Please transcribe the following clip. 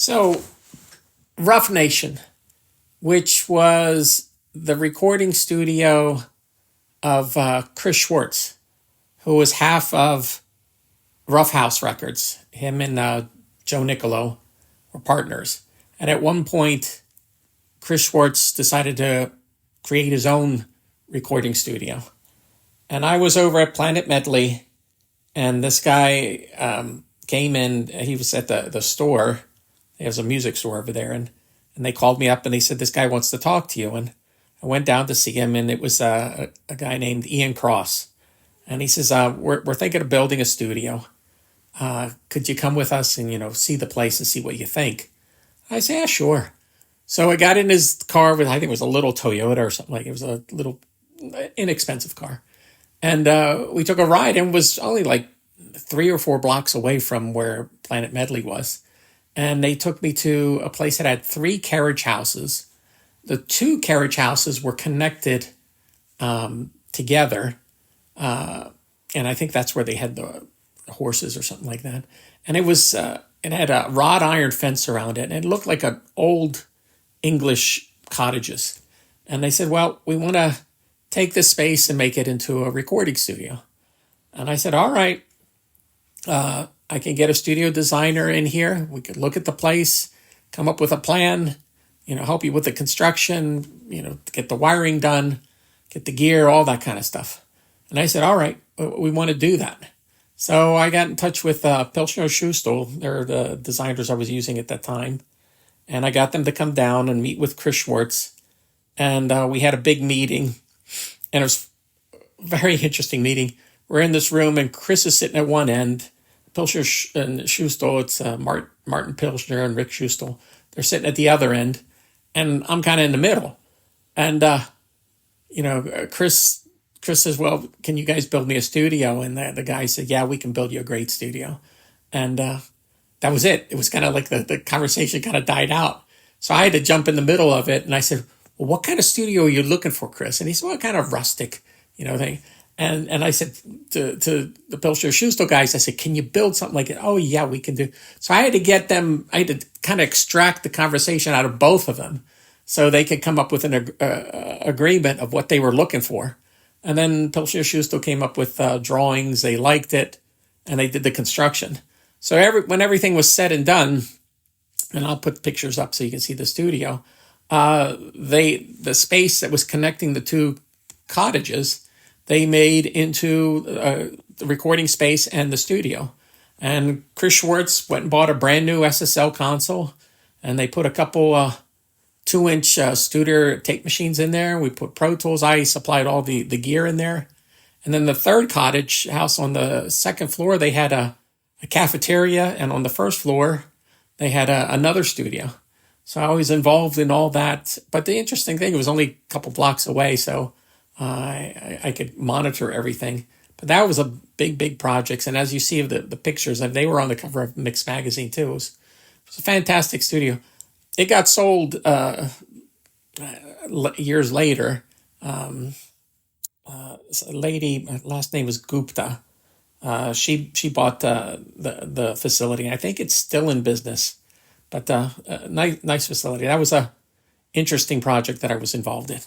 So, Ruffnation, which was the recording studio of Chris Schwartz, who was half of Rough House Records. Him and Joe Nicolo were partners. And at one point, Chris Schwartz decided to create his own recording studio. And I was over at Planet Medley, and this guy came in. He was at the store. There's a music store over there, and they called me up and they said, this guy wants to talk to you. And I went down to see him, and it was a guy named Ian Cross. And he says, we're thinking of building a studio. Could you come with us and, see the place and see what you think? I said, yeah, sure. So I got in his car with, I think it was a little Toyota or something like it. It was a little inexpensive car. And we took a ride, and was only like 3 or 4 blocks away from where Planet Medley was. And they took me to a place that had 3 carriage houses. The 2 carriage houses were connected together. And I think that's where they had the horses or something like that. And it was, it had a wrought iron fence around it. And it looked like an old English cottages. And they said, well, we want to take this space and make it into a recording studio. And I said, all right, I can get a studio designer in here. We could look at the place, come up with a plan, help you with the construction, get the wiring done, get the gear, all that kind of stuff. And I said, all right, we want to do that. So I got in touch with Pilchner Schuster. They're the designers I was using at that time. And I got them to come down and meet with Chris Schwartz. And we had a big meeting. And it was a very interesting meeting. We're in this room, and Chris is sitting at one end. Pilchner and Schuster, it's Martin Pilchner and Rick Schuster. They're sitting at the other end. And I'm kind of in the middle. And, Chris says, well, can you guys build me a studio? And the guy said, yeah, we can build you a great studio. And that was it. It was kind of like the conversation kind of died out. So I had to jump in the middle of it. And I said, well, what kind of studio are you looking for, Chris? And he said, well, kind of rustic, thing. And I said to the Pilchner Schuster guys, I said, can you build something like it? Oh, yeah, we can do. So I had to kind of extract the conversation out of both of them so they could come up with an agreement of what they were looking for. And then Pilchner Schuster came up with drawings. They liked it, and they did the construction. So when everything was said and done, and I'll put pictures up so you can see the studio, the space that was connecting the 2 cottages, they made into the recording space and the studio. And Chris Schwartz went and bought a brand new SSL console, and they put a couple 2-inch Studer tape machines in there. We put Pro Tools. I supplied all the gear in there. And then the 3rd cottage house on the 2nd floor, they had a cafeteria. And on the 1st floor, they had another studio. So I was involved in all that. But the interesting thing, it was only a couple blocks away, so I could monitor everything. But that was a big project. And as you see the pictures, and they were on the cover of Mix magazine too. It was a fantastic studio. It got sold years later. A lady, last name was Gupta. She bought the facility. I think it's still in business, but nice facility. That was a interesting project that I was involved in.